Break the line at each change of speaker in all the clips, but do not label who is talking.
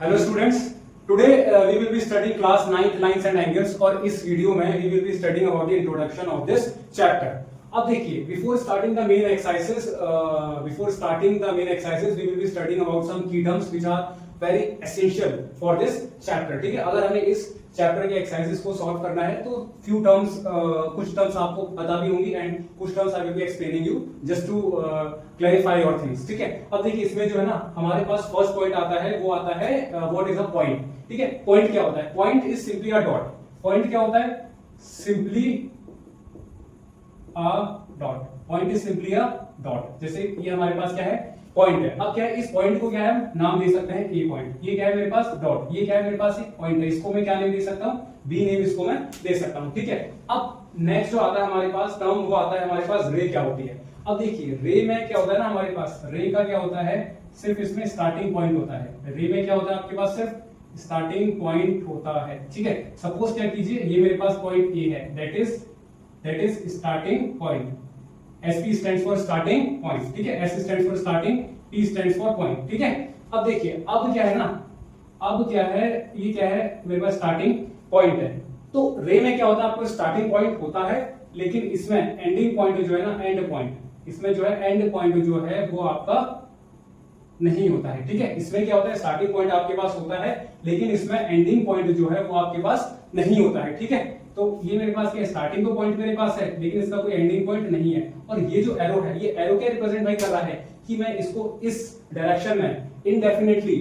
Hello students, today we will be studying class 9th lines and angles और इस video में we will be studying about the introduction of this chapter. अब देखिए, before starting the main exercises we will be studying about some key terms which are very essential for this chapter. ठीक है, अगर हमें इस chapter के exercises को solve करना है तो फ्यू टर्म्स कुछ टर्म्स आपको पता भी होंगी एंड कुछ terms I will be explaining you just to clarify your things. ठीक है, अब देखिए इसमें जो है ना हमारे पास फर्स्ट पॉइंट आता है, वो आता है व्हाट इज अ पॉइंट। ठीक है, पॉइंट क्या होता है? Point is simply a dot. Point क्या होता है? Simply a dot. Point is simply a dot. जैसे ये हमारे पास क्या है? पॉइंट है। अब क्या है, इस पॉइंट को क्या है हम नाम दे सकते हैं ए पॉइंट। ये क्या है मेरे पास? डॉट। ये क्या है मेरे पास? एक पॉइंट है। इसको मैं क्या नेम दे सकता हूं? बी नेम इसको मैं दे सकता हूं। ठीक है, अब नेक्स्ट जो आता है हमारे पास टर्म, वो आता है हमारे पास रे क्या होती है। अब देखिए रे में क्या होता है ना हमारे पास, रे का क्या होता है, सिर्फ इसमें स्टार्टिंग पॉइंट होता है। रे में क्या होता है आपके पास? सिर्फ स्टार्टिंग पॉइंट होता है। ठीक है, सपोज क्या कीजिए, ये मेरे पास पॉइंट ए है, that is starting point. SP stands for starting point. ठीक है, S stands for starting, P stands for point. ठीक है, अब देखिए अब क्या है ना, अब क्या है, ये क्या है मेरे पास? स्टार्टिंग पॉइंट है। तो रे में क्या होता है, आपको स्टार्टिंग पॉइंट होता है, लेकिन इसमें एंडिंग पॉइंट जो है ना, एंड पॉइंट, इसमें जो है एंड पॉइंट जो है वो आपका नहीं होता है। ठीक है, इसमें क्या होता है, स्टार्टिंग पॉइंट आपके पास होता है, लेकिन इसमें एंडिंग पॉइंट जो है वो आपके पास नहीं होता है। ठीक है, तो ये मेरे पास क्या, स्टार्टिंग तो पॉइंट मेरे पास है, लेकिन इसका कोई एंडिंग पॉइट नहीं है। और ये जो एरो है, ये एरो क्या रिप्रेजेंट भाई कर रहा है कि मैं इसको इस डायरेक्शन में इनडेफिनेटली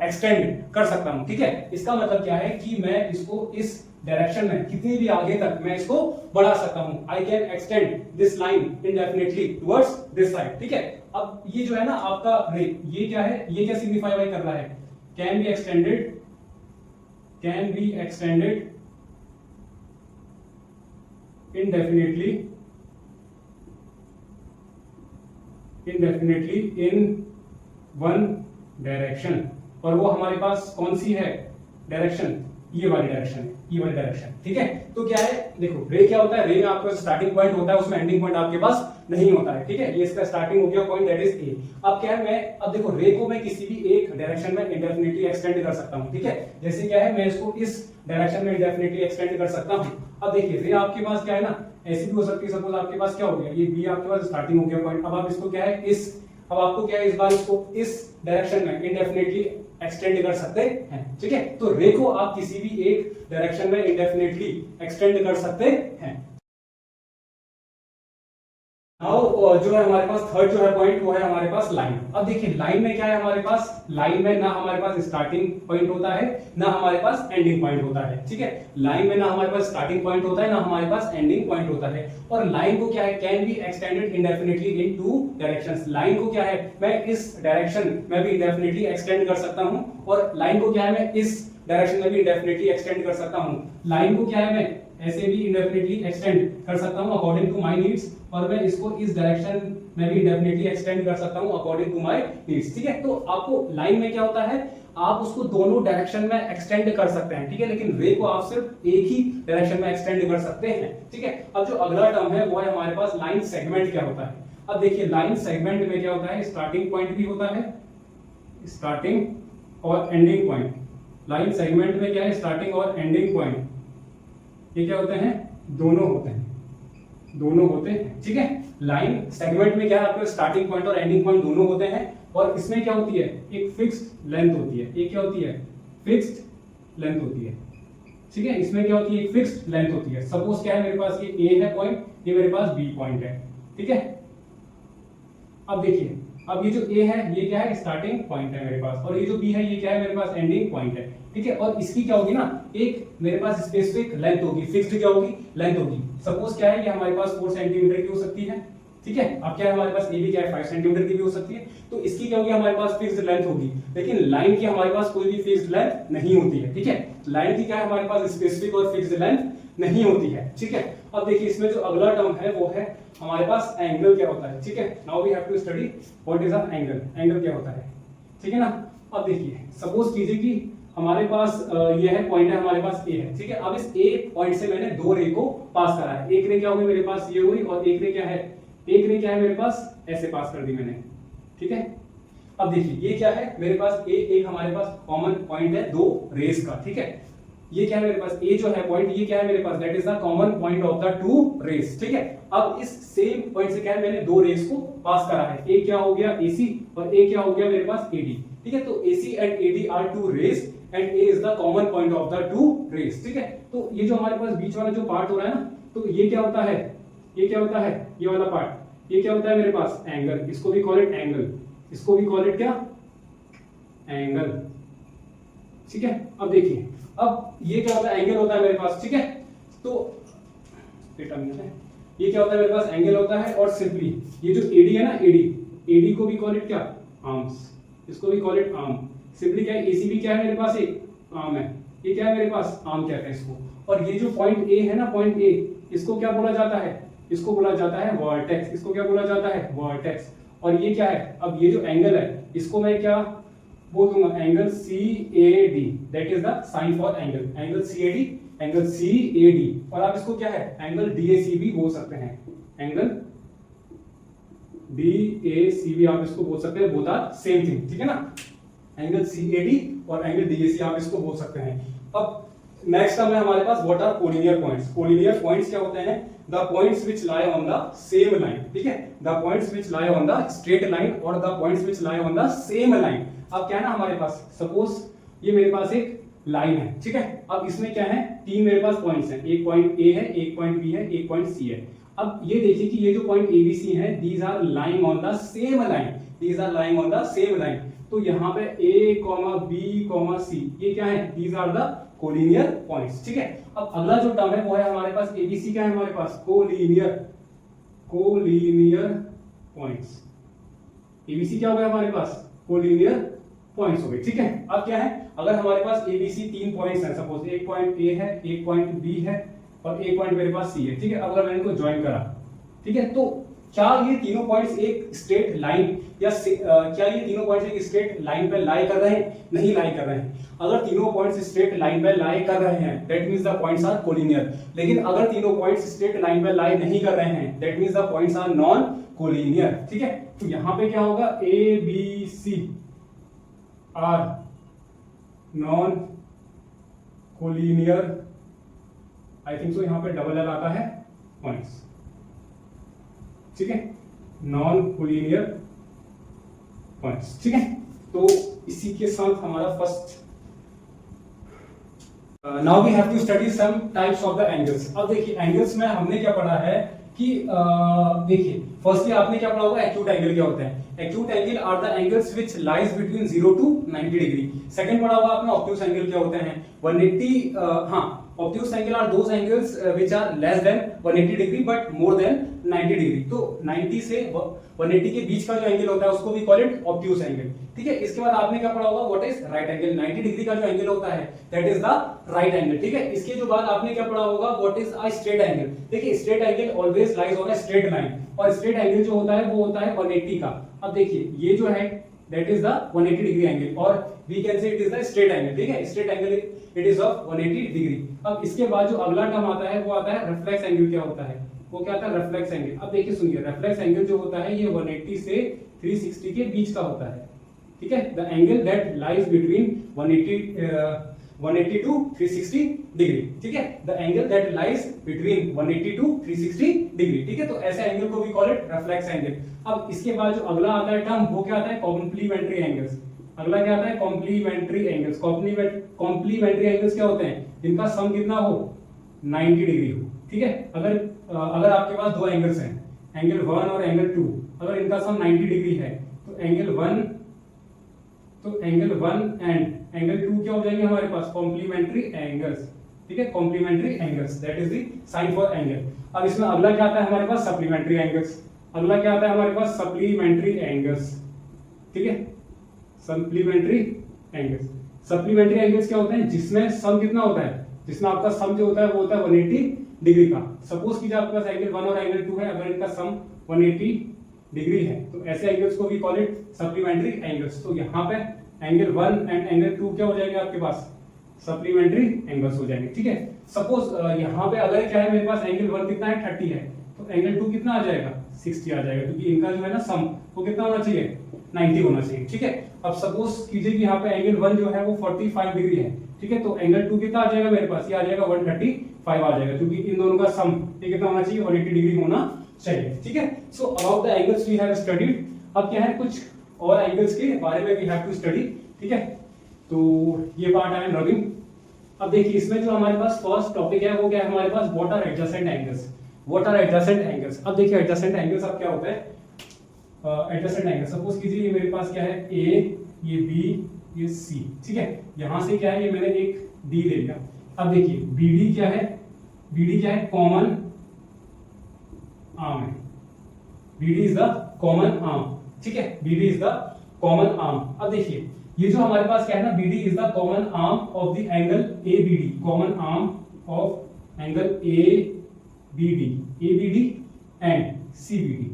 एक्सटेंड कर सकता हूं। ठीक है, इसका मतलब क्या है कि मैं इसको इस डायरेक्शन में कितनी भी आगे तक मैं इसको बढ़ा सकता हूं। I can extend this line indefinitely towards this side. ठीक है, अब ये जो है ना आपका रे, ये क्या है, ये क्या सिग्निफाई कर रहा है? Can be extended indefinitely in one direction। और वो हमारे पास कौन सी है डायरेक्शन? ये वाली डायरेक्शन, ये वाली डायरेक्शन। ठीक है, तो क्या है, देखो रे क्या होता है, रे में आपका स्टार्टिंग पॉइंट होता है, उसमें एंडिंग पॉइंट आपके पास नहीं होता है। ठीक है, ये इसका स्टार्टिंग हो गया पॉइंट, दैट इज ए। अब क्या है, मैं अब देखो रे को मैं किसी भी एक डायरेक्शन में इंडेफिनिटली एक्सटेंड कर सकता हूं। ठीक है, जैसे क्या है, मैं इसको इस डायरेक्शन में इंडेफिनिटली एक्सटेंड कर सकता हूं। अब देखिए रे आपके पास क्या है ना, ऐसी भी हो सकती है, सपोज आपके पास क्या हो गया, ये बी आपके पास स्टार्टिंग हो गया पॉइंट। अब आप इसको क्या है, अब आपको क्या है, इस बार इसको इस डायरेक्शन में इंडेफिनिटली एक्सटेंड कर सकते हैं। ठीक है, तो रे को आप किसी भी एक डायरेक्शन में इंडेफिनिटली एक्सटेंड कर सकते हैं। नाउ जो है हमारे पास थर्ड जो है पॉइंट, वो है हमारे पास लाइन। अब देखिए लाइन में क्या है हमारे पास, लाइन में ना हमारे पास स्टार्टिंग पॉइंट होता है, ना हमारे पास एंडिंग पॉइंट होता है। ठीक है, लाइन में ना हमारे पास स्टार्टिंग पॉइंट होता है, ना हमारे पास एंडिंग पॉइंट होता है। और लाइन को क्या है, can be extended indefinitely in two directions. Line को क्या है, मैं इस डायरेक्शन में भी इंडेफिनिटली एक्सटेंड कर सकता हूं, और लाइन को क्या है, मैं इस डायरेक्शन में भी इंडेफिनिटली एक्सटेंड कर सकता हूं। लाइन को क्या है, मैं ऐसे भी इंडेफिनिटली एक्सटेंड कर सकता हूं अकॉर्डिंग टू माय नीड्स, और मैं इसको इस डायरेक्शन में भी इंडेफिनिटली एक्सटेंड कर सकता हूं अकॉर्डिंग टू माय नीड्स। ठीक है, तो आपको लाइन में क्या होता है, आप उसको दोनों डायरेक्शन में एक्सटेंड कर सकते हैं। ठीक है, लेकिन रे को आप सिर्फ एक ही डायरेक्शन में एक्सटेंड कर सकते हैं। ठीक है, अब जो अगला टर्म है वो है हमारे पास लाइन सेगमेंट क्या होता है। अब देखिए लाइन सेगमेंट में क्या होता है, स्टार्टिंग पॉइंट भी होता है, स्टार्टिंग और एंडिंग पॉइंट। लाइन सेगमेंट में क्या है, स्टार्टिंग और एंडिंग पॉइंट ये क्या होते हैं, दोनों होते हैं। ठीक है, लाइन सेगमेंट में क्या है, आपके स्टार्टिंग पॉइंट और एंडिंग पॉइंट दोनों होते हैं, और इसमें क्या होती है, एक फिक्स्ड लेंथ होती है। ये क्या होती है, फिक्स्ड लेंथ होती है। ठीक है, इसमें क्या होती है, एक फिक्स्ड लेंथ होती है। सपोज क्या है, मेरे पास ये ए है पॉइंट, ये मेरे पास बी पॉइंट है। ठीक है, अब देखिए, अब ये जो ए है ये क्या है, स्टार्टिंग पॉइंट है मेरे पास, और ये जो बी है ये क्या है मेरे पास, एंडिंग पॉइंट है। ठीक है, और इसकी क्या होगी ना, एक मेरे पास स्पेसिफिक लेंथ होगी, फिक्स्ड क्या होगी, लेंथ होगी। सपोज क्या है, ये हमारे पास 4 सेंटीमीटर की हो सकती है। ठीक है, अब क्या है हमारे पास, ये भी क्या है 5 सेंटीमीटर की भी हो सकती है। तो इसकी क्या होगी, हमारे पास फिक्स्ड लेंथ होगी, लेकिन लाइन की हमारे पास कोई भी फिक्स्ड लेंथ नहीं होती है। ठीक है, लाइन की क्या है हमारे पास, स्पेसिफिक और फिक्स्ड लेंथ नहीं होती है। ठीक है, अब देखिए इसमें जो अगला टर्म है वो है हमारे पास एंगल क्या होता है। ठीक है, now we have to study what is an angle. Angle क्या होता है, ठीक है ना। अब देखिए सपोज कीजिए कि हमारे पास ये है पॉइंट है, हमारे पास ए है। ठीक है, अब इस ए पॉइंट से मैंने दो रे को पास करा है। एक रे क्या होगी मेरे पास, ये हुई, और एक रे क्या है, मेरे पास ऐसे पास कर दी मैंने। ठीक है, अब देखिए ये क्या है मेरे पास एक हमारे पास कॉमन पॉइंट है दो रेस का, ठीक है। ये क्या है मेरे पास ए जो है पॉइंट, ये क्या है मेरे पास, that is the common point of the two rays, ठीक है। अब इस सेम पॉइंट से क्या है मैंने दो रेस को पास करा है, एक क्या हो गया AC और एक क्या हो गया मेरे पास AD, ठीक है। तो AC and AD are two rays and A is the common point of the two rays, ठीक है। तो ये जो हमारे पास बीच वाला जो पार्ट हो रहा है ना, तो ये क्या होता है, ये क्या होता है, ये वाला पार्ट, ये क्या होता है मेरे पास एंगल, इसको भी कॉल इट एंगल, इसको भी कॉल इट क्या एंगल, ठीक है। अब देखिए अब ये क्या होता है एंगल होता है मेरे पास, ठीक है। तो ये क्या होता है मेरे पास एंगल होता है और सिंपली ये जो AD है ना, AD को भी कॉल इट क्या आर्म्स, इसको भी कॉल इट आर्म। सिंपली क्या है AC भी क्या है मेरे पास एक आर्म है, ये क्या है मेरे पास आर्म कहते हैं इसको। और ये जो पॉइंट A है ना, पॉइंट A, इसको क्या बोला जाता है, इसको बोला जाता है वर्टेक्स, इसको क्या बोला जाता है वर्टेक्स। और ये क्या है, अब ये जो एंगल है इसको मैं क्या बोल दूंगा, angle CAD, that is the sign for angle, angle CAD। और आप इसको क्या है एंगल DAC भी बोल सकते हैं, एंगल DAC भी आप इसको बोल सकते हैं, बोथ आर सेम थिंग, ठीक है ना। एंगल CAD और एंगल DAC आप इसको बोल सकते हैं। अब नेक्स्ट टर्म है हमारे पास what are collinear points. Collinear points क्या होते हैं, the points which lie on the same line, ठीक है, the points which lie on the straight line और the points which lie on the same line. अब क्या है ना हमारे पास, सपोज ये मेरे पास एक लाइन है, ठीक है। अब इसमें क्या है, तीन मेरे पास पॉइंट्स हैं, एक पॉइंट A है, एक पॉइंट B है, एक पॉइंट C है। अब ये देखिए कि ये जो पॉइंट ABC है, these are lying on the same line, these are lying on the same line. तो यहाँ पे A, B, C ये क्या है, these are the collinear points, ठीक है। अब अगला जो टर्म है वो है हमारे पास ABC, क्या है हमारे पास कोलिनियर पॉइंट्स। ABC क्या हो गया हमारे पास कोलिनियर पॉइंट्स हो गए, ठीक है। अब क्या है, अगर हमारे पास ABC तीन पॉइंट्स हैं, सपोज एक पॉइंट A है, एक पॉइंट B है और एक पॉइंट मेरे पास C है, ठीक है। अब अगर मैंने इनको ज्वाइन करा, ठीक है, तो क्या ये तीनों पॉइंट्स एक स्ट्रेट लाइन या क्या ये तीनों पॉइंट्स एक स्ट्रेट लाइन पे लाई कर रहे हैं, नहीं लाई कर रहे हैं। अगर तीनों पॉइंट्स स्ट्रेट लाइन पे लाई कर रहे हैं that means the points are collinear. लेकिन अगर तीनों पॉइंट्स स्ट्रेट लाइन पे लाई नहीं कर रहे हैं that means the points are non collinear, ठीक है। तो यहां पे क्या होगा, ABC are non collinear, I think so यहां पे डबल एल आता है पॉइंट्स, ठीक है, नॉन कोलिनियर पॉइंट्स, ठीक है। तो इसी के साथ हमारा first now we have to study some types of the angles. अब देखिए एंगल्स में हमने क्या पढ़ा है कि देखिए फर्स्टली आपने क्या पढ़ा होगा, एक्यूट एंगल क्या होता है। Acute angle are the angles which lies between 0 to 90 degree. Second पढ़ा होगा आपने ऑब्ट्यूज एंगल क्या होते हैं, 180 obtuse angle are those angles which are less than 180 degree but more than 90 degree। तो 90 से 180 के बीच का जो एंगल होता है उसको भी कॉल इट obtuse एंगल, ठीक है। इसके बाद आपने क्या पढ़ा होगा, what is right angle. 90 degree का जो एंगल होता है that is the right angle, ठीक है। इसके जो बाद आपने क्या पढ़ा होगा, what is a straight angle. देखिए straight angle always lies on a straight line और स्ट्रेट एंगल जो होता है वो होता है 180 का। अब देखिए ये जो है that is the 180 degree angle और we can say it is the straight angle, ठीक है। Straight angle it is of 180 degree. अब इसके बाद जो अगला टर्म आता है वो आता है रिफ्लेक्स एंगल। क्या होता है वो, क्या आता है रिफ्लेक्स एंगल। अब देखिए सुनिए, रिफ्लेक्स एंगल जो होता है ये 180 से 360 के बीच का होता है, ठीक है। The angle that lies between 180 to 360 degree, ठीक है। The angle that lies between 180 to 360 degree, ठीक है। तो ऐसे एंगल को भी कॉल इट रिफ्लेक्स एंगल। अब इसके बाद जो अगला आता है टर्म वो क्या आता है, कॉम्प्लीमेंट्री एंगल्स। अगला क्या आता है, कॉम्प्लीमेंट्री एंगल्स। कॉम्प्लीमेंट्री एंगल्स क्या होते हैं, जिनका सम कितना हो 90 डिग्री हो, ठीक है। अगर आपके पास दो एंगल्स हैं, एंगल 1 और एंगल 2, अगर इनका सम 90 डिग्री है तो एंगल 1 एंड एंगल 2 क्या हो जाएंगे हमारे पास, कॉम्प्लीमेंट्री एंगल्स, ठीक है। Complementary angles that is the sign for angle. अब इसमें अगला क्या आता है हमारे पास, सप्लीमेंट्री एंगल्स। अगला क्या आता है हमारे पास, सप्लीमेंट्री एंगल्स, ठीक है। सप्लीमेंट्री एंगल्स, सप्लीमेंट्री एंगल्स क्या होते हैं, जिसमें सम कितना होता है, जिसमें आपका सम जो होता है वो होता है 180 डिग्री का। सपोज कीजिए आपके पास एंगल 1 और एंगल 2 है, अगर इनका सम 180 डिग्री है तो ऐसे एंगल्स को भी कॉल इट सप्लीमेंट्री एंगल्स। तो यहाँ पे एंगल 1 एंड एंगल 2 क्या हो जाएंगे आपके पास, सप्लीमेंट्री एंगल्स हो जाएंगे, ठीक है। सपोज यहाँ पे अगर क्या है मेरे पास एंगल 1 कितना है 30 है तो एंगल 2 कितना आ जाएगा 60 आ जाएगा, क्योंकि इनका जो है ना सम वो कितना होना चाहिए 90 होना चाहिए। ठीक है, अब सपोज कीजिए कि यहाँ पे एंगल 1 जो है वो 45 डिग्री है। ठीक है, तो एंगल 2 कितना आ जाएगा मेरे पास, ये आ जाएगा 135 आ जाएगा, क्योंकि इन दोनों का सम ये कितना होना चाहिए 180 डिग्री होना चाहिए। ठीक है, so about the angles we have studied. अब क्या है कुछ और एंगल्स के बारे में वी हैव टू स्टडी। ठीक है, तो ये पार्ट आई एम रबिंग। अब देखिए इसमें जो हमारे पास फर्स्ट टॉपिक है वो क्या है हमारे पास, what are adjacent angles. What are adjacent angles. अब देखिए एडजेसेंट एंगल्स अब क्या होता है, एडजेसेंट एंगल सपोज कीजिए ये मेरे पास क्या है ए, ये बी, ये सी। ठीक है, यहां से क्या है ये मैंने एक डी ले लिया। अब देखिए बीडी क्या है, बीडी क्या है कॉमन आर्म है, BD is the common arm. ठीक है, BD is the common arm. अब देखिए ये जो हमारे पास क्या है ना, BD is the common arm of the angle A B D, common arm of angle A B D and C B D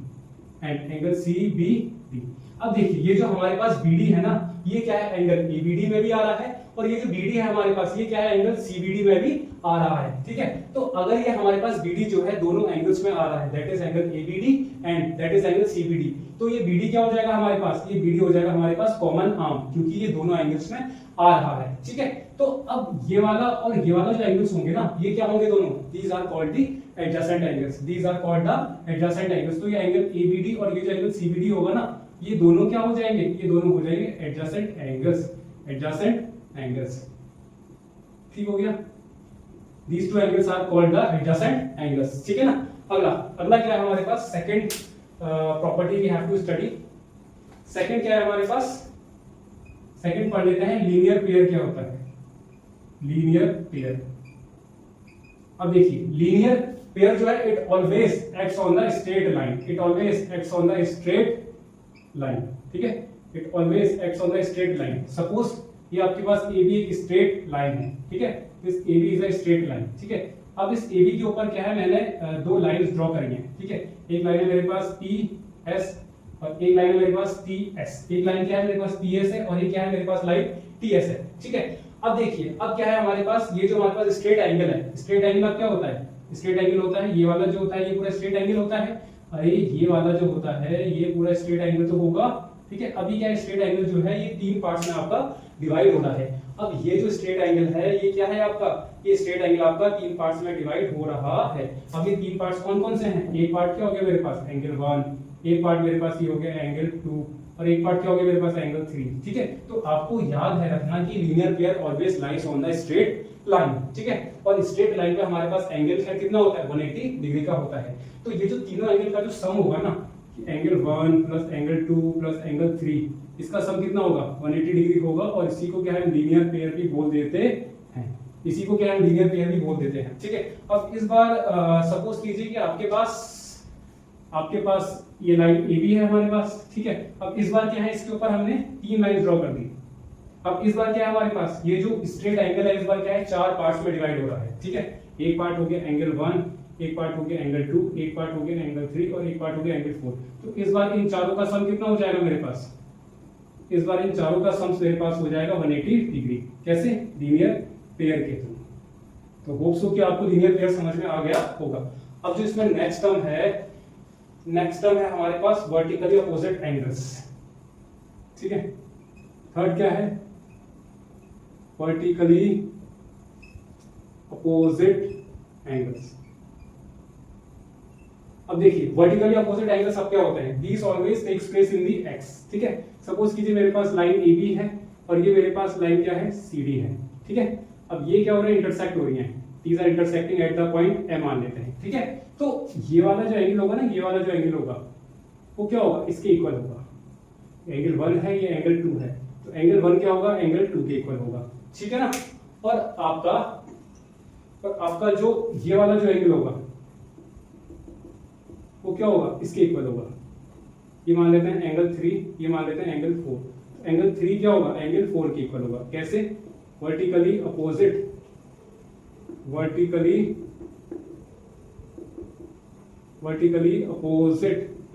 and angle C B D. अब देखिए ये जो हमारे पास बीडी है ना, ये क्या है एंगल एबीडी में भी आ रहा है, और ये जो बीडी है हमारे पास ये क्या है एंगल सीबीडी में भी आ रहा है। ठीक है, तो अगर ये हमारे पास बीडी जो है दोनों एंगल्स में आ रहा है, that is angle ABD and that is angle CBD, तो ये बीडी क्या हो जाएगा हमारे पास, ये बीडी हो जाएगा हमारे पास कॉमन आर्म, क्योंकि ये दोनों एंगल्स में आ रहा है। ठीक है, तो अब ये वाला और ये वाला जो एंगल्स होंगे ना, ये क्या होंगे दोनों, these are called the adjacent angles, these are called the adjacent angles. तो ये एंगल एबीडी और ये जो एंगल सीबीडी होगा ना, ये दोनों क्या हो जाएंगे, ये दोनों हो जाएंगे एडजेसेंट एंगल्स, एडजेसेंट एंगल्स। ठीक हो गया, these two angles are called the adjacent angles। ठीक है ना, अगला अगला क्या है हमारे पास, second property we have to study. Second क्या है हमारे पास, सेकंड पढ़ लेते हैं लीनियर पेयर क्या होता है, लीनियर पेयर। अब देखिए लीनियर पेयर जो है it always acts on the straight line, it always acts on the straight line. ठीक है, it always acts on the straight line. Suppose ये आपके पास ए बी एक स्ट्रेट लाइन है। ठीक है, this A B is a straight line. ठीक है, अब इस ए बी के ऊपर क्या है मैंने दो लाइंस ड्रॉ करी हैं। ठीक है, एक लाइन है मेरे पास पी एस और एक लाइन है मेरे पास टी एस। एक लाइन क्या है मेरे पास पी एस है और ये क्या है मेरे पास लाइन टी एस है। ठीक है, अब देखिए अब क्या है हमारे पास, ये जो हमारे पास स्ट्रेट एंगल है, स्ट्रेट एंगल अब क्या होता है, स्ट्रेट एंगल होता है ये वाला जो होता है ये पूरा स्ट्रेट एंगल होता है, अरे ये वाला जो होता है ये पूरा स्ट्रेट एंगल तो होगा। ठीक है, अभी क्या है स्ट्रेट एंगल जो है ये तीन पार्ट्स में आपका डिवाइड होना है। अब ये जो स्ट्रेट एंगल है ये क्या है आपका, ये स्ट्रेट एंगल आपका तीन पार्ट्स में डिवाइड हो रहा है। अब ये तीन पार्ट्स कौन कौन से हैं, एक पार्ट क्या हो गया मेरे पास एंगल 1, एक पार्ट मेरे पास ये हो गया एंगल 2 और एक पार्ट क्या हो गया मेरे पास एंगल 3। ठीक है, तो आपको याद है रखना कि linear pair always lies on the straight line. ठीक है, और स्ट्रेट लाइन पे हमारे पास एंगल है कितना होता है 180 डिग्री का होता है। तो ये जो तीनों एंगल का जो सम होगा ना, angle 1 plus angle 2 plus angle 3, इसका सम कितना होगा 180 डिग्री होगा। और इसी को क्या है लीनियर पेयर भी बोल देते हैं, इसी को क्या है लीनियर पेयर भी बोल देते हैं। ठीक है, अब इस बार सपोज कीजिए कि आपके पास ये लाइन ए बी है हमारे पास। ठीक है, अब इस बार क्या है इसके ऊपर हमने तीन लाइन ड्रॉ कर दी। अब इस बार क्या है हमारे पास, ये जो स्ट्रेट एंगल है इस बार क्या है चार पार्ट्स में डिवाइड हो रहा है। ठीक है, एक पार्ट हो गया एंगल 1, एक पार्ट हो गया एंगल 2, एक पार्ट हो गया एंगल 3 और एक पार्ट हो गया एंगल 4। तो इस बार इन चारों का सम कितना हो जाएगा मेरे पास, इस बार इन चारों का सम मेरे पास हो जाएगा 180 डिग्री। कैसे, लीनियर पेयर के थ्रू। तो होप सो कि आपको लीनियर पेयर समझ में आ गया होगा। अब जो इसमें नेक्स्ट टर्म है हमारे पास वर्टिकली अपोजिट एंगल्स। ठीक है, थर्ड क्या है वर्टिकली अपोजिट एंगल्स। अब देखिए वर्टिकली अपोजिट एंगल्स अब क्या होते हैं, these always takes place in the X. ठीक है, सपोज कीजिए मेरे पास लाइन ए बी है और ये मेरे पास लाइन क्या है सी डी है। ठीक है, अब ये क्या हो रहा है इंटरसेक्ट हो रही है, these are intersecting at the point A मान लेते हैं। ठीक है, तो ये वाला जो एंगल होगा ना, ये वाला जो एंगल होगा वो क्या होगा इसके इक्वल होगा। एंगल 1 है ये एंगल 2 है, तो एंगल 1 क्या होगा एंगल 2 के इक्वल होगा। ठीक है ना, और आपका जो ये वाला जो एंगल होगा वो क्या होगा इसके इक्वल होगा। ये मान लेते हैं एंगल 3, ये मान लेते हैं एंगल 4। एंगल 3 क्या होगा एंगल 4 के इक्वल होगा। कैसे, वर्टिकली अपोजिट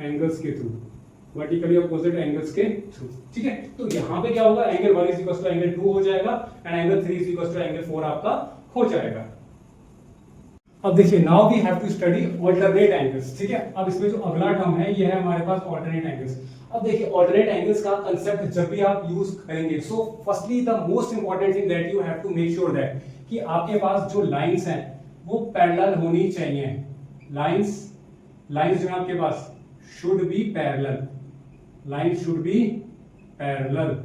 एंगल्स के थ्रू, वर्टिकली अपोजिट एंगल्स के थ्रू। ठीक है, तो यहां पे क्या होगा angle 1 is equal to angle 2 हो जाएगा and angle 3 is equal to angle 4 आपका हो जाएगा। अब देखिए now we have to study alternate angles, ठीक है। अब इसमें जो अगला टर्म है ये है हमारे पास ऑल्टरनेट एंगल्स। अब देखिए ऑल्टरनेट एंगल्स का कंसेप्ट जब भी आप यूज करेंगे, so firstly the most important thing that you have to make sure that कि आपके पास जो लाइंस हैं वो पैरेलल होनी चाहिए। लाइंस जो है आपके पास should be parallel, line should be parallel.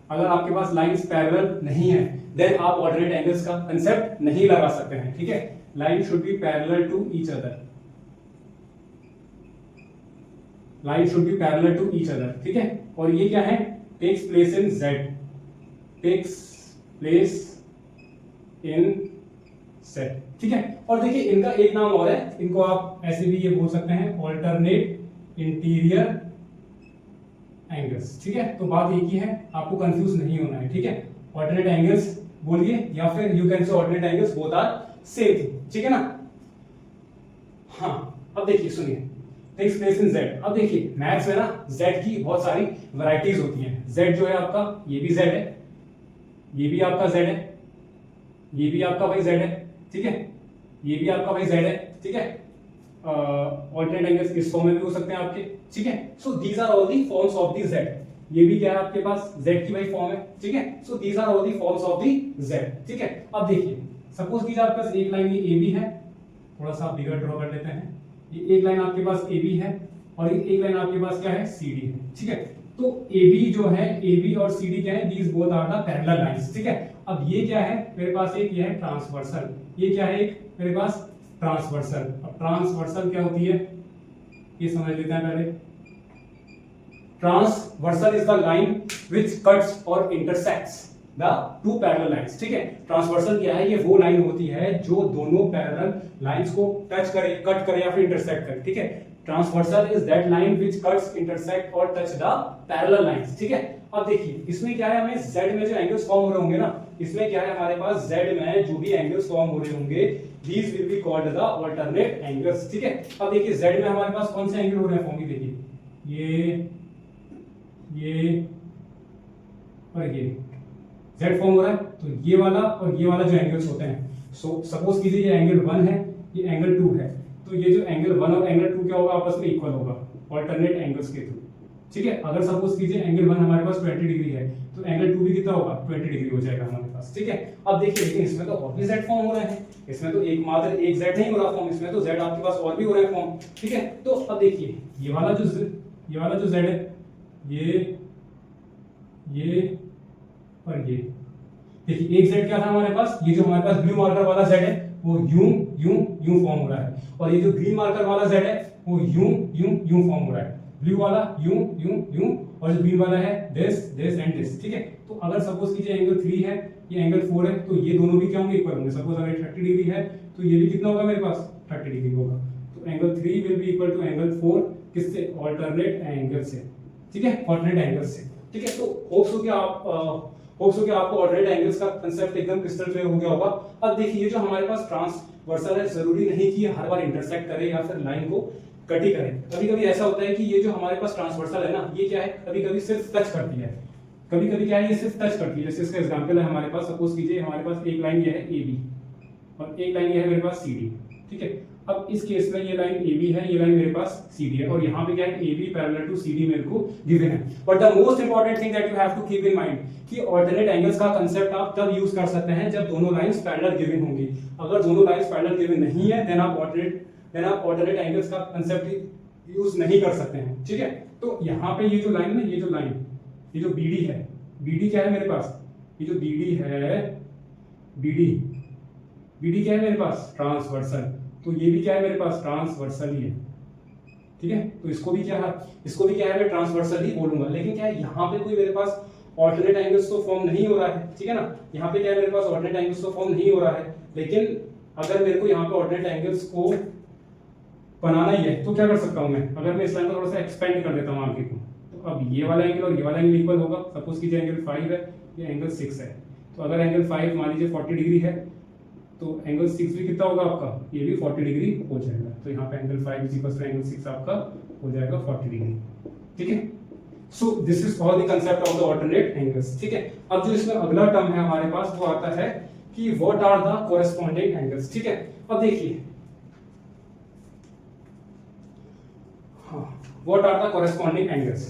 अगर आपके पास लाइंस पैरेलल नहीं है देन आप ऑल्टरनेट एंगल्स का कंसेप्ट नहीं लगा सकते हैं, ठीक है। Line should be parallel to each other, line should be parallel to each other, ठीक है। और ये क्या है, takes place in Z, takes place in Z, ठीक है। और देखिए इनका एक नाम और है, इनको आप ऐसे भी ये बोल सकते हैं ऑल्टरनेट इंटीरियर एंगल्स, ठीक है। तो बात एक ही है, आपको कंफ्यूज नहीं होना है, ठीक है। ऑल्टरनेट एंगल्स बोलिए या फिर you can say alternate angles, both are same thing, ठीक है ना। हाँ अब देखिए सुनिए, टेक्स प्लेस इन जेड। अब देखिए मैथ्स में ना जेड की बहुत सारी वैरायटीज होती हैं। जेड जो है आपका, ये भी जेड है, ये भी आपका जेड है, ये भी आपका भाई जेड है, ठीक है, ये भी आपका भाई जेड है, ठीक है। ऑल्टरनेट एंगल्स इस फॉर्म में भी हो सकते हैं आपके, ठीक है। So these are all the forms of the Z. ये भी क्या है आपके पास, जेड की भाई फॉर्म है, ठीक है। So these are all the forms of the Z, ठीक है। अब देखिए सपोज कीजिए आपके पास एक लाइन ये ए बी है, थोड़ा सा बिगर ड्रॉ कर लेते हैं। ये एक लाइन आपके पास ए बी है और एक लाइन आपके पास क्या है, सी डी है, ठीक है। तो ए बी जो है, ए बी और सी डी क्या है, these both are the parallel lines, ठीक है। अब ये क्या है मेरे पास, एक ये है ट्रांसवर्सल, ये क्या है एक मेरे पास ट्रांसवर्सल। अब ट्रांसवर्सल क्या होती है ये समझ लेते हैं पहले। Transversal is the line which cuts और intersects the two parallel lines, ठीक है। ट्रांसवर्सल क्या है, ये वो लाइन होती है जो दोनों पैरेलल लाइंस को टच करे, कट करे या फिर इंटरसेक्ट करे, ठीक है। Transversal is that line which cuts, intersect और टच द पैरेलल लाइंस, ठीक है। अब देखिए इसमें क्या है, हमें जेड में जो एंगल्स फॉर्म हो रहे होंगे ना, इसमें क्या है हमारे पास जेड में जो भी एंगल्स फॉर्म हो रहे होंगे these will be called the alternate angles, ठीक है। अब देखिए z में हमारे पास कौन से एंगल हो रहे हैं फॉर्म की, देखिए ये और ये z फॉर्म हो रहा है, तो ये वाला और ये वाला जो एंगल्स होते हैं, सो सपोज कीजिए ये एंगल 1 है, ये एंगल 2 है, तो ये जो एंगल 1 और एंगल 2 क्या होगा, आपस में इक्वल होगा ऑल्टरनेट एंगल्स के थ्रू, ठीक है। अगर सपोज कीजिए एंगल 1 हमारे पास 20 डिग्री है तो एंगल 2 भी कितना होगा, 20 डिग्री हो जाएगा हमारे पास, ठीक है। अब देखिए लेकिन इसमें तो और भी z फॉर्म हो रहे हैं, इसमें तो एक मात्र एक z नहीं हो रहा फॉर्म, इसमें तो z आपके पास और भी हो रहे हैं फॉर्म, ठीक है। तो अब देखिए ये वाला जो z है, ये और ये, देखिए एक z क्या था हमारे पास, ये जो हमारे पास ब्लू मार्कर वाला z है वो यूं फॉर्म हो रहा है, और ये जो ग्रीन मार्कर वाला z है वो यूं फॉर्म हो रहा है। ब्लू वाला यूं और जो ग्रीन वाला है दिस एंड दिस, ठीक है। तो अगर सपोज कीजिए एंगल 3 है, ये एंगल 4 है, तो ये दोनों भी क्या होंगे, इक्वल होंगे। सपोज अगर 30 डिग्री है तो ये भी कितना होगा मेरे पास, 30 डिग्री होगा। तो angle 3 will be equal to angle 4 किससे, ऑल्टरनेट एंगल से, ठीक है, ऑल्टरनेट एंगल से, ठीक है। तो होप्स हो कि आपको ऑल्टरनेट एंगल्स का कांसेप्ट एकदम क्रिस्टल क्लियर हो गया होगा। अब देखिए ये जो हमारे पास ट्रांसवर्सल है, जरूरी नहीं कि हर बार इंटरसेक्ट करे या फिर लाइन को कट ही करे। कभी कभी ऐसा होता है कि ये जो हमारे पास ट्रांसवर्सल है ना, ये क्या है, कभी कभी सिर्फ टच करती है, कभी कभी क्या है, ये सिर्फ टच करती है। जैसे इसका एग्जांपल है हमारे पास, सपोज कीजिए हमारे पास एक लाइन ये है ए बी और एक लाइन ये है मेरे पास सी डी, ठीक है। अब इस केस में ये लाइन ए बी है, ये लाइन मेरे पास सी डी है, और यहाँ पे क्या है, A B parallel to C D मेरे को गिवन है। But the most important thing that you have to keep in mind कि ऑल्टरनेट एंगल्स का कांसेप्ट आप तब यूज कर सकते हैं जब दोनों लाइंस पैरेलल गिवन होंगी। अगर दोनों लाइंस पैरेलल गिवन नहीं है देन आप ऑल्टरनेट एंगल्स का कांसेप्ट यूज नहीं कर सकते हैं, ठीक है। तो यहाँ पे ये जो लाइन है, ये जो BD है, BD क्या है मेरे पास, ये जो BD है, BD क्या है मेरे पास, ट्रांसवर्सल, तो ये भी क्या है मेरे पास, ट्रांसवर्सल ही है, ठीक है। तो इसको भी क्या है मैं ट्रांसवर्सल ही बोलूंगा। लेकिन क्या है, यहाँ पे कोई मेरे पास ऑल्टरनेट एंगल्स तो फॉर्म नहीं हो रहा है, ठीक है ना। यहाँ पे क्या है मेरे पास ऑल्टरनेट एंगल्स तो फॉर्म नहीं हो रहा है, लेकिन अगर मेरे को यहाँ पे ऑल्टरनेट एंगल्स को बनाना ही है तो क्या कर सकता हूँ मैं, अगर मैं इस लाइन को थोड़ा सा एक्सपेंड कर देता हूँ आगे को, तो अब ये वाला एंगल और ये वाला एंगल इक्वल होगा। सपोज कीजिए एंगल 5 है, ये एंगल 6 है, तो अगर एंगल 5 मान लीजिए 40 डिग्री है, तो एंगल 6 भी कितना होगा आपका, ये भी 40 डिग्री हो जाएगा। तो यहाँ पे angle 5 is equal to angle 6 आपका हो जाएगा 40 डिग्री, ठीक है। So this is all the concept of the alternate angles, ठीक है। अब जो इसमें अगला टर्म है हमारे पास वो आता है कि what are the corresponding angles. ठीक है, अब देखिए what are the corresponding angles.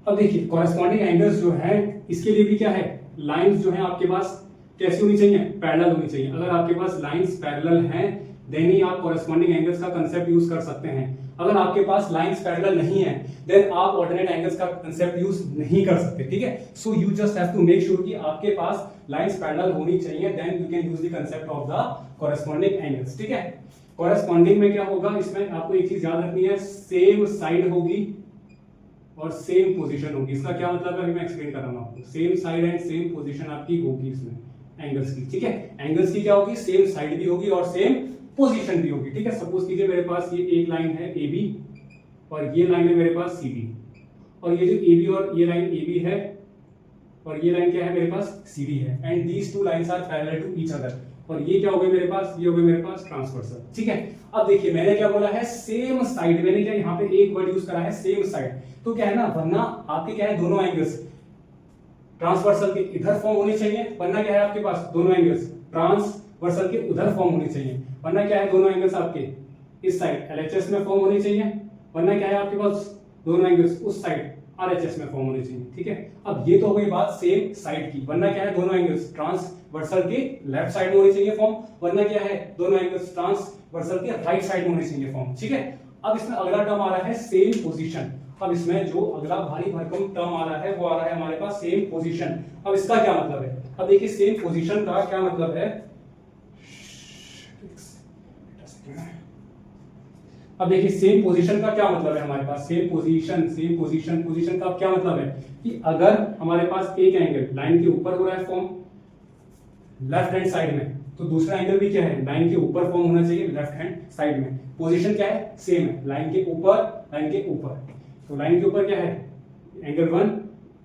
अब देखिए कोरेस्पॉन्डिंग एंगल्स जो है इसके लिए भी क्या है, लाइंस जो है आपके पास कैसी होनी चाहिए, पैरेलल होनी चाहिए। अगर आपके पास लाइंस पैरेलल हैं देन ही आप कोरेस्पॉन्डिंग एंगल्स का कांसेप्ट यूज कर सकते हैं। अगर आपके पास लाइंस पैरेलल नहीं है देन आप ऑल्टरनेट एंगल्स का कांसेप्ट यूज नहीं कर सकते। ठीक है, so you just have to make sure कि आपके पास लाइंस पैरेलल होनी चाहिए, then you can use the concept of the corresponding angles. ठीक है, कोरेस्पॉन्डिंग में क्या होगा, इसमें आपको एक चीज याद रखनी है, सेम साइड होगी और सेम पोजीशन होगी। इसका क्या मतलब है मैं एक्सप्लेन कर रहा हूं आपको। Same side and same position आपकी होगी इसमें एंगल्स की। ठीक है, एंगल्स की क्या होगी, सेम साइड भी होगी और सेम पोजीशन भी होगी। ठीक है, सपोज कीजिए मेरे पास ये एक लाइन है AB और ये लाइन है मेरे पास CB, और ये जो AB और ये लाइन AB है और ये लाइन क्या है मेरे पास CD है, and these two lines are parallel to each other, और ये क्या हो गए मेरे पास, ये हो गए मेरे पास ट्रांसवर्सल। ठीक है, अब देखिए मैंने क्या बोला है, सेम साइड, मैंने क्या यहाँ पे एक वर्ड यूज करा है सेम साइड, तो क्या है ना, वरना आपके क्या है दोनों एंगल्स ट्रांसवर्सल के इधर फॉर्म होनी चाहिए, वरना क्या है आपके पास दोनों एंगल्स ट्रांसवर्सल के उधर फॉर्म होनी चाहिए, वरना क्या है दोनों एंगल्स आपके इस साइड LHS में फॉर्म होनी चाहिए, वरना क्या है आपके पास दोनों एंगल्स उस साइड RHS में फॉर्म होनी चाहिए। ठीक है, अब ये तो हो गई बात सेम साइड की, वरना क्या है दोनों एंगल्स ट्रांसवर्सल के लेफ्ट साइड में होनी चाहिए फॉर्म, वरना क्या है दोनों एंगल्स ट्रांसवर्सल के राइट साइड में होनी चाहिए फॉर्म। ठीक है, अब इसमें अगला टर्म आ रहा है सेम पोजीशन। अब इसमें जो अगला भारी भरकम टर्म आ रहा है वो आ रहा है हमारे पास सेम पोजीशन। अब इसका क्या मतलब है, अब देखिए सेम पोजीशन का क्या मतलब है, अब देखिए सेम पोजीशन का क्या मतलब है हमारे पास, सेम पोजीशन पोजीशन का क्या मतलब है कि अगर हमारे पास एक एंगल लाइन के ऊपर हो रहा है फॉर्म लेफ्ट हैंड साइड में, तो दूसरा एंगल भी क्या है लाइन के ऊपर फॉर्म होना चाहिए लेफ्ट हैंड साइड में। पोजीशन क्या है, सेम है, लाइन के ऊपर, लाइन के ऊपर, तो लाइन के ऊपर क्या है एंगल 1,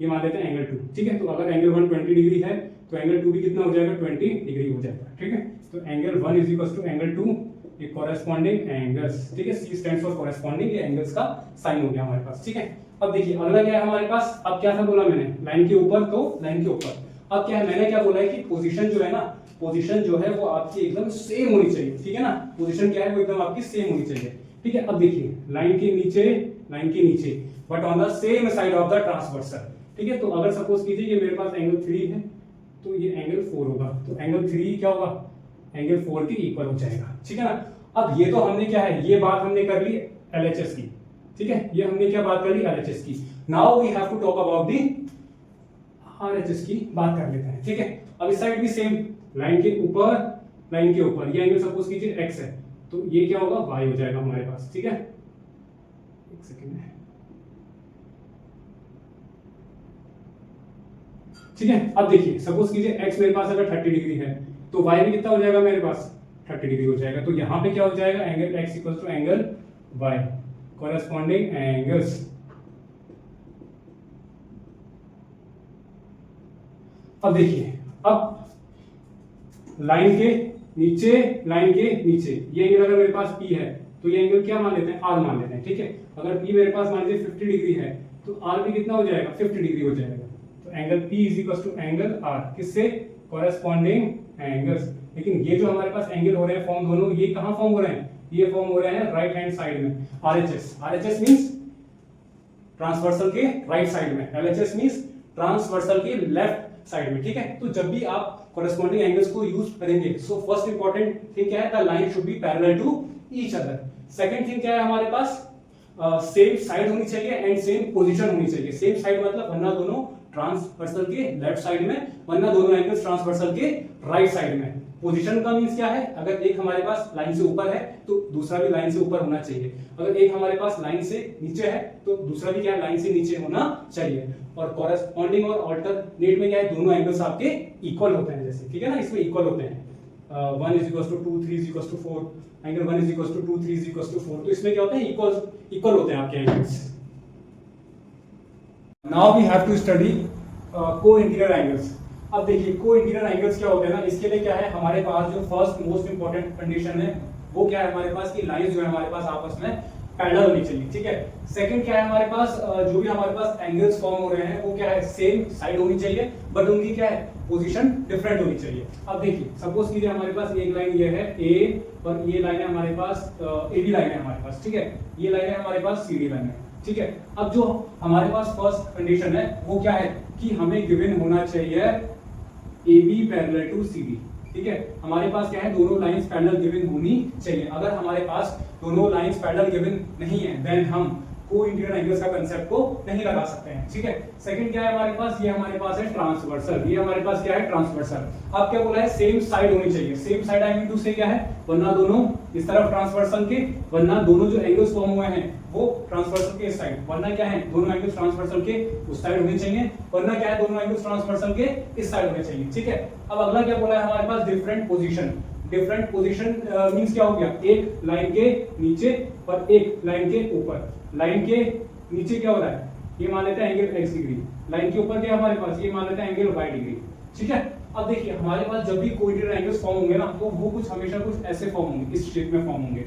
ये मान लेते हैं एंगल 2। ठीक है, तो अगर एंगल 1 20 डिग्री है तो एंगल 2 भी कितना हो जाएगा 20 डिग्री हो जाएगा। ठीक है, तो angle 1 is equal to angle 2, ये कोरेस्पॉन्डिंग एंगल्स। ठीक है, C स्टैंड्स फॉर कोरेस्पॉन्डिंग, ये एंगल्स का साइन हो गया हमारे पास। ठीक है, अब देखिए अगला क्या है हमारे पास, अब क्या था बोला मैंने लाइन के ऊपर, तो लाइन के ऊपर अब क्या है, मैंने क्या बोला है कि पोजीशन जो है ना, पोजीशन जो है वो आपकी एकदम सेम होनी चाहिए। ठीक है ना, पोजीशन क्या है वो एकदम आपकी सेम होनी चाहिए। ठीक है, अब देखिए लाइन के नीचे but on the same side of the transversal. ठीक है, तो अगर सपोज कीजिए ये मेरे पास एंगल 3 है तो ये एंगल 4 होगा, तो एंगल 3 क्या होगा एंगल 4 के इक्वल हो जाएगा। ठीक है ना, अब ये तो हमने क्या है, ये बात हमने कर ली LHS की। ठीक है, ये हमने क्या बात कर ली LHS की। Now we have to talk about the RHS की बात कर लेते हैं। ठीक है, अब इस साइड भी सेम, लाइन के ऊपर ये एंगल सपोज कीजिए x है, तो ये क्या होगा y हो जाएगा हमारे पास। ठीक है, एक सेकंड है। ठीक है, अब देखिए सपोज कीजिए x मेरे पास अगर 30 डिग्री है तो y भी कितना हो जाएगा मेरे पास 30 डिग्री हो जाएगा, तो यहां पे क्या हो जाएगा angle x equal to angle y, corresponding angles. अब देखिए, अब लाइन के नीचे ये एंगल अगर मेरे पास P है तो ये एंगल क्या मान लेते हैं R मान लेते हैं। ठीक है, अगर P मेरे पास मान लीजिए 50 डिग्री है तो R भी कितना हो जाएगा 50 डिग्री हो जाएगा, तो angle P is equal to angle R, किससे कोरेस्पॉन्डिंग एंगल्स। लेकिन ये जो हमारे पास एंगल हो रहे हैं फॉर्म दोनों, ये कहां फॉर्म हो रहे हैं, ये फॉर्म हो रहे हैं राइट हैंड साइड में RHS मींस ट्रांसवर्सल के राइट साइड में, LHS मींस ट्रांसवर्सल के लेफ्ट साइड में। ठीक है, तो जब भी आप कोरेस्पॉन्डिंग एंगल्स को यूज करेंगे, सो फर्स्ट इंपॉर्टेंट थिंग क्या है, the line should be parallel to each other. Second thing क्या है हमारे पास, सेम साइड होनी चाहिए एंड सेम पोजीशन होनी चाहिए। सेम साइड मतलब वरना दोनों ट्रांसवर्सल के लेफ्ट साइड में, वरना दोनों एंगल्स ट्रांसवर्सल के राइट साइड में। पोजीशन का मींस क्या है, अगर एक हमारे पास लाइन से ऊपर है तो दूसरा भी लाइन से ऊपर होना चाहिए, अगर एक हमारे पास लाइन से नीचे है तो दूसरा भी क्या है लाइन से नीचे होना चाहिए। और कोरेस्पॉन्डिंग और अल्टरनेट में क्या है, दोनों एंगल्स आपके इक्वल होते हैं जैसे। ठीक है ना, इसमें इक्वल होते हैं, 1 is equals to 2, 3 is equals to 4, angle 1 is equals to 2, 3 is equals to 4, तो इसमें क्या होते हैं इक्वल होते हैं आपके angles. Now we have to study co-interior angles. अब देखिए को-इंटीरियर एंगल्स क्या होते हैं ना, इसके लिए क्या है हमारे पास जो फर्स्ट मोस्ट इंपॉर्टेंट कंडीशन है वो क्या है हमारे पास कि लाइंस जो है हमारे पास आपस में पैरेलल होनी चाहिए, ठीक है। सेकंड क्या है हमारे पास, जो भी हमारे पास एंगल्स फॉर्म हो रहे हैं वो क्या है, सेम साइड होनी चाहिए, बट उनकी क्या है, पोजीशन डिफरेंट होनी चाहिए। अब देखिए सपोज कीजिए हमारे पास एक लाइन ये है ए, और ये लाइन है हमारे पास ए बी लाइन है हमारे पास, ठीक है। ये लाइन है हमारे पास सी डी लाइन है, ठीक है। अब जो हमारे पास फर्स्ट कंडीशन है वो क्या है कि हमें गिवन होना चाहिए A B parallel to C D, ठीक है। हमारे पास क्या है, दोनों लाइंस पैरेलल गिवन होनी चाहिए। अगर हमारे पास दोनों लाइंस पैरेलल गिवन नहीं है देन हम को इंटीरियर एंगल्स का कांसेप्ट को नहीं लगा सकते हैं, ठीक है। सेकंड क्या है हमारे पास, ये हमारे पास है ट्रांसवर्सल, ये हमारे पास क्या है, ट्रांसवर्सल। अब क्या बोला है, सेम साइड होनी चाहिए। Same side I mean to say क्या है, वरना दोनों इस तरफ ट्रांसवर्सल के, वरना दोनों जो एंगल्स फॉर्म हुए हैं वो ट्रांसवर्सल के इस साइड, वरना क्या है, दोनों एंगल्स ट्रांसवर्सल के उस साइड होने चाहिए, वरना क्या है, दोनों एंगल्स ट्रांसवर्सल के इस साइड होने चाहिए, ठीक है। अब अगला क्या बोला है हमारे पास, different position. Different position means क्या हो गया, एक लाइन के नीचे और एक लाइन के ऊपर। लाइन के नीचे क्या हो रहा है, ये मान लेते हैं एंगल x डिग्री, लाइन के ऊपर क्या हमारे पास, ये मान लेते हैं एंगल y डिग्री, ठीक है। अब देखिए हमारे पास जब भी कोई एंगल्स फॉर्म होंगे ना, तो वो कुछ हमेशा कुछ ऐसे फॉर्म होंगे, इस शेप में फॉर्म होंगे।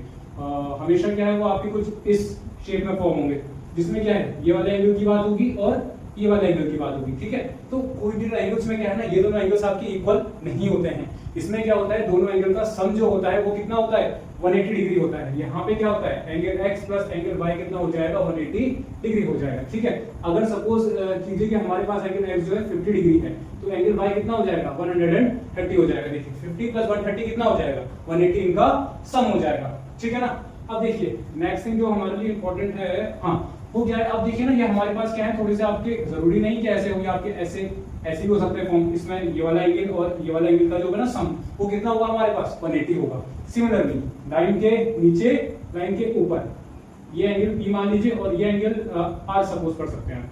हमेशा क्या है वो आपके कुछ इस शेप में फॉर्म होंगे, जिसमें क्या है, ये वाले एंगल की बात होगी और ये वाले एंगल की बात होगी, ठीक है। तो कोइंसिडेंट एंगल्स में क्या है ना, ये दोनों एंगल्स आपके इक्वल नहीं होते हैं। इसमें क्या होता है, दोनों एंगल का सम जो होता है वो कितना होता है, 180 डिग्री होता है। यहाँ पे क्या होता है, angle x plus angle y कितना हो जाएगा, 180 डिग्री हो जाएगा, ठीक है। अगर सपोज कीजिए कि हमारे पास एंगल x जो है 50 डिग्री है, तो एंगल y कितना हो जाएगा, 130 हो जाएगा। देखिए 50 प्लस 130 कितना हो जाएगा, 180, इनका सम हो जाएगा, ठीक है ना। अब देखिए नेक्स्ट थिंग जो हमारे लिए इंपॉर्टेंट है, हाँ वो क्या है, अब देखिए ना ये हमारे पास क्या है, थोड़े से आपके जरूरी नहीं कि ऐसे होंगे, आपके ऐसे ऐसे भी हो सकते हैं फॉर्म। इसमें ये वाला एंगल और ये वाला एंगल का जो होगा ना सम, वो कितना होगा हमारे पास, 180 होगा। सिमिलरली लाइन के नीचे लाइन के ऊपर ये एंगल P मान लीजिए और ये एंगल R सपोज कर सकते हैं,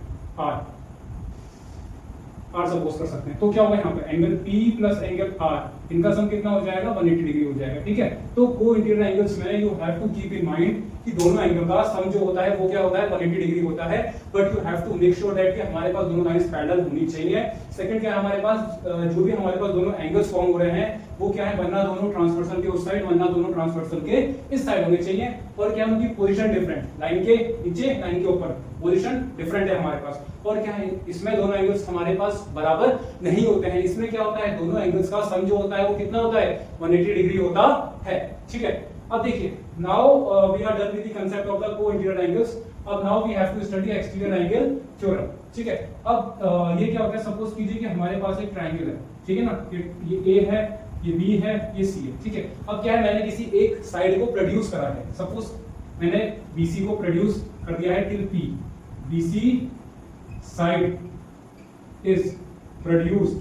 R सपोज कर सकते हैं। तो क्या होगा यहाँ पे, angle P plus angle R, इनका सम कितना हो जाएगा, 180 डिग्री हो जाएगा, ठीक है। तो को इंटीरियर एंगल्स में you have to keep in mind कि दोनों एंगल का सम जो होता है वो क्या होता है, 180 डिग्री होता है, but you have to make sure that कि हमारे पास दोनों लाइंस पैरेलल होनी चाहिए। सेकंड क्या है, हमारे पास जो भी हमारे पास दोनों एंगल्स फॉर्म हो रहे हैं वो क्या है, वरना दोनों ट्रांसवर्सल के उस साइड, वरना दोनों ट्रांसवर्सल के इस साइड होने चाहिए। और क्या उनकी पोजीशन डिफरेंट, लाइन के नीचे लाइन के ऊपर पोजीशन डिफरेंट है हमारे पास। और क्या है, इसमें दोनों एंगल्स हमारे पास बराबर नहीं होते हैं। इसमें क्या होता है, दोनों एंगल्स का सम जो होता है वो कितना होता है, 180 डिग्री होता है, ठीक है। अब देखिए now we are done with the concept of the co-interior angles. अब now we have to study exterior angle theorem, ठीक है। अब ये क्या होता है, सपोज कीजिए कि हमारे पास एक ट्रायंगल है, ठीक है ना, ये A है, ये B है, ये C है, ठीक है। अब क्या है, मैंने किसी एक साइड को प्रोड्यूस करा है, सपोज मैंने BC को प्रोड्यूस कर दिया है till P, BC side is produced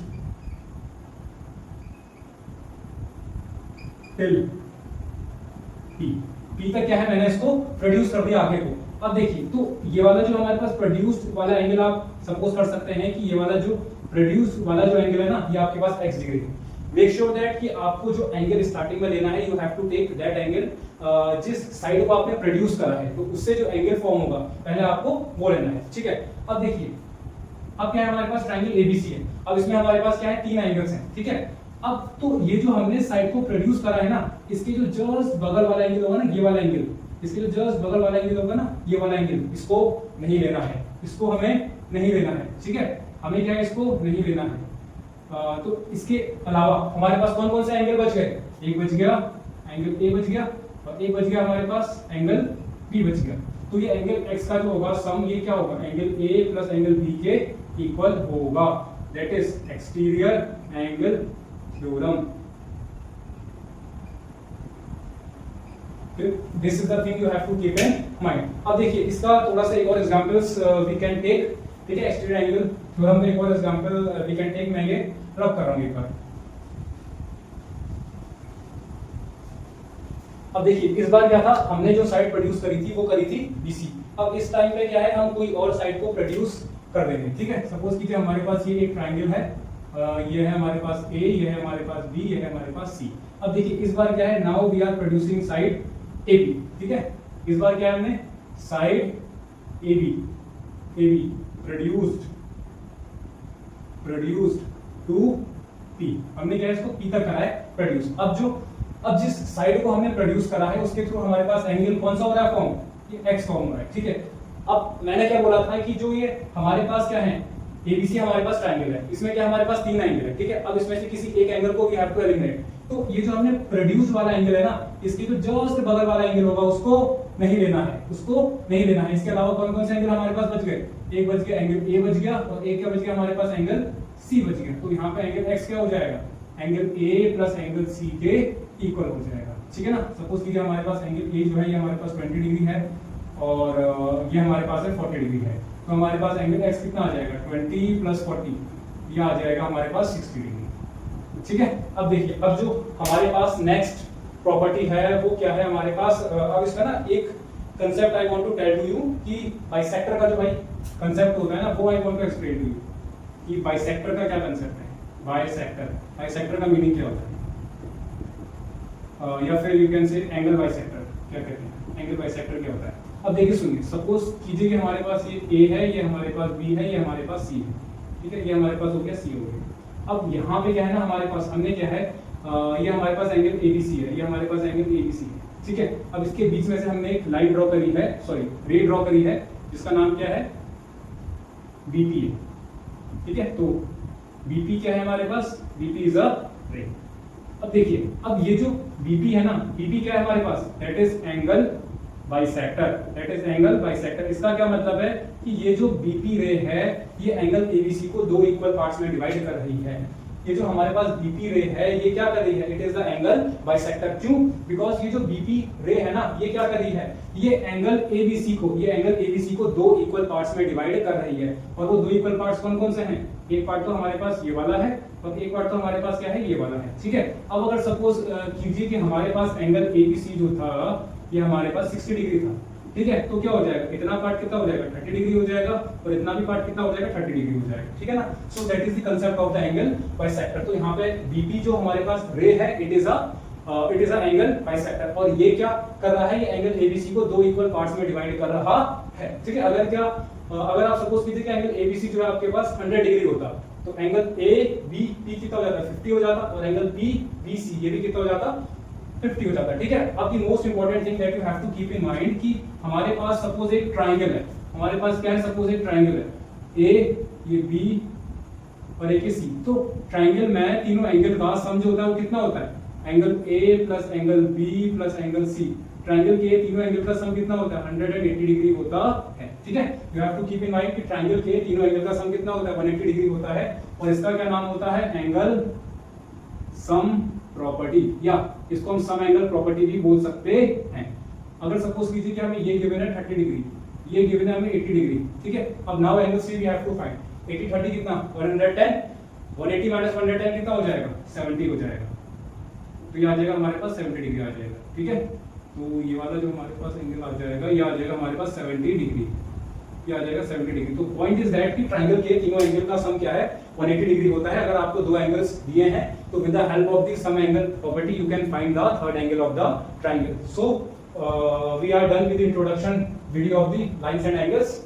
till P तक क्या है, मैंने इसको प्रोड्यूस कर दिया आगे को। अब देखिए तो ये वाला जो हमारे पास प्रोड्यूस्ड वाला एंगल, आप सपोज कर सकते हैं कि ये वाला जो प्रोड्यूस वाला जो एंगल है ना, ये आपके पास x डिग्री है। मेक श्योर दैट कि आपको जो एंगल स्टार्टिंग में लेना है, you have to take that angle जिस साइड को आपने प्रोड्यूस करा है, तो उससे जो एंगल फॉर्म होगा पहले आपको वो लेना है, ठीक है। अब देखिए अब क्या है, हमारे पास ट्रायंगल ABC है। अब इसमें हमारे पास क्या है, 3 एंगल्स हैं, ठीक है। अब तो ये जो हमने साइड को प्रोड्यूस करा है ना, इसके जो जस्ट बगल वाला एंगल होगा ना, ये वाला एंगल, इसके जो जस्ट बगल वाला एंगल होगा ना, ये वाला एंगल, इसको नहीं लेना है, इसको हमें नहीं लेना है, ठीक है। हमें क्या है, इसको नहीं लेना है। तो इसके अलावा हमारे पास कौन कौन से एंगल बच गए, एक बच गया एंगल A बच गया, और एक बच गया हमारे पास एंगल B बच गया। तो ये एंगल x का जो होगा सम, ये क्या होगा, angle A plus angle B के इक्वल होगा, that is exterior angle theorem. This is the thing you have to keep in mind. अब देखिए इसका थोड़ा सा एक और एग्जांपल्स वी कैन टेक, ठीक है। एक्सटीरियर एंगल थ्योरम का एक और एग्जांपल वी कैन टेक, मैं ये रब कर रहा हूं एक बार। अब देखिए इस बार क्या था, हमने जो साइड प्रोड्यूस करी थी वो करी थी BC। अब इस टाइम पे क्या है, हम कोई और साइड को प्रोड्यूस कर देंगे, ठीक है। सपोज कीजिए हमारे पास ये एक ट्रायंगल है, ये है हमारे पास A, ये है हमारे पास B, ये है हमारे पास C। अब देखिए इस बार क्या है, now we are producing side AB, ठीक है। इस बार क्या है, हमने side AB produced to P, हमने क्या है, इसको P तक करा है प्रोड्यूस। अब जिस साइड को हमने प्रोड्यूस करा है उसके थ्रू हमारे पास एंगल कौन सा हो रहा है फॉर्म, ये x फॉर्म हो रहा है, ठीक है। अब मैंने क्या बोला था कि जो ये हमारे पास क्या है, ABC हमारे पास ट्रायंगल है, इसमें क्या हमारे पास 3 एंगल है, ठीक है। अब इसमें से किसी एक एंगल को वी हैव टू एलिमिनेट। तो ये जो हमने प्रोड्यूस वाला एंगल है ना, इसके जो जस्ट बगल वाला एंगल होगा उसको नहीं लेना है, उसको नहीं लेना है। इसके अलावा कौन कौन से एंगल हमारे पास बच गए? एक बच गया एंगल A बच गया, और एक क्या बच गया हमारे पास? एंगल C बच गया। तो यहाँ पे एंगल X क्या हो जाएगा? Angle A plus angle C के इक्वल हो जाएगा, ठीक है ना। सपोज कीजिए हमारे पास एंगल A जो है ये हमारे पास 20 डिग्री है, और ये हमारे पास है 40 डिग्री है। तो हमारे पास एंगल X कितना आ जाएगा? 20 प्लस 40, ये आ जाएगा हमारे पास 60 डिग्री, ठीक है। अब देखिए, अब जो हमारे पास नेक्स्ट प्रॉपर्टी है वो क्या है हमारे पास? अब इसका ना एक concept I want to tell to you कि बाइसेक्टर का जो भाई कंसेप्ट होता है ना, वो I want to explain to you कि बाइसेक्टर का क्या कंसेप्ट है। बाइसेक्टर का मीनिंग क्या होता है, या फिर यू कैन से एंगल बाइसेक्टर क्या कहते हैं, एंगल बाइसेक्टर क्या होता है। अब देखिए सुनिए, सपोज कीजिए कि हमारे पास ये A है, ये हमारे पास B है, ये हमारे पास C है, ठीक है। ये हमारे पास हो गया C हो गया। अब यहाँ पे क्या है ना, हमारे पास हमने क्या है, ये हमारे पास एंगल ABC है, ये हमारे पास एंगल ABC है, ठीक है। अब इसके बीच में से हमने एक लाइन ड्रॉ करी है, सॉरी रे ड्रॉ करी है, जिसका नाम क्या है? BP है, ठीक है। तो BP क्या है हमारे पास? BP इज अ रे। अब देखिए, अब ये जो BP है ना, BP क्या है हमारे पास? That is angle bisector, that is angle bisector. इसका क्या मतलब है कि ये जो BP रे है ये एंगल ABC को दो इक्वल पार्ट्स में डिवाइड कर रही है। ये जो हमारे पास BP रे है ये क्या कर रही है? It is the angle bisector. क्यों? बिकॉज ये जो BP रे है ना, ये क्या कर रही है? ये एंगल ABC को दो इक्वल पार्ट्स में डिवाइड कर रही है। और वो दो इक्वल पार्ट्स कौन कौन से हैं? एक पार्ट तो हमारे पास ये वाला है, और एक पार्ट तो हमारे पास क्या है? ये वाला है, ठीक है। अब अगर सपोज कीजिए कि हमारे पास एंगल ABC जो था ये हमारे पास 60 डिग्री था, ठीक है। तो क्या हो जाएगा? इतना पार्ट कितना हो जाएगा? 30 डिग्री हो जाएगा, और इतना भी पार्ट कितना हो जाएगा? 30 डिग्री हो जाएगा, ठीक है ना। So that is the concept of the angle bisector. तो यहाँ पे BP जो हमारे पास रे है, it is a angle bisector. और ये क्या कर रहा है? ये एंगल ABC को दो इक्वल पार्ट्स में डिवाइड कर रहा है, ठीक है। अगर आप सपोज कीजिए कि एंगल ABC जो है आपके पास 100 डिग्री होता, तो एंगल ABP कितना हो जाता? 50 हो जाता, और एंगल BC ये भी कितना हो जाता? 50 हो जाता, ठीक है। अब the most important thing that you have to keep in mind कि हमारे पास सपोज एक ट्रायंगल है, हमारे पास क्या है? सपोज एक ट्रायंगल है, A, ये B और एक C। तो ट्रायंगल में तीनों एंगल का सम जो होता है वो कितना होता है? Angle A plus angle B plus angle C। Triangle के तीनों एंगल का सम कितना होता है? 180 डिग्री होता है, ठीक है। You have to keep in mind कि ट्रायंगल के तीनों एंगल का सम कितना होता है? 180 डिग्री होता है। और इसका क्या नाम होता है? एंगल सम प्रॉपर्टी, या इसको हम सम एंगल प्रॉपर्टी भी बोल सकते हैं। अगर सपोज कीजिए कि हमें ये गिवन है 30 डिग्री, ये गिवन है हमें 80 डिग्री, ठीक है। अब now angle C we have to find. 80 30 कितना? 110। 180 माइनस 110 कितना हो जाएगा? 70 हो जाएगा। तो ये आ जाएगा हमारे पास 70 डिग्री आ जाएगा, ठीक है। तो ये वाला जो हमारे पास एंगल आ जाएगा, ये आ जाएगा हमारे पास 70 डिग्री, ये आ जाएगा 70 डिग्री। तो पॉइंट इज दैट कि ट्रायंगल के तीनों एंगल का सम क्या है? 180 डिग्री होता है। अगर आपको दो एंगल्स दिए हैं तो with the help of the sum angle property you can find the third angle of the triangle. So we are done with the introduction video of the lines and angles.